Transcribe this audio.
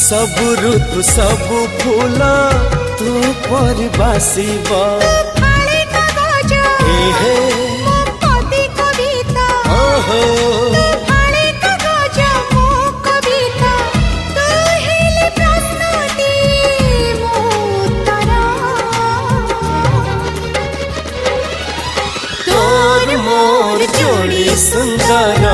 सब ऋतु सब फूल तू पर बासिबा फाळे कागज एहे मो पदी कविता ओहो फाळे कागज मो कविता तू हेली प्रश्नटी मो उत्तर तोर मोर जोड़ी सुंदर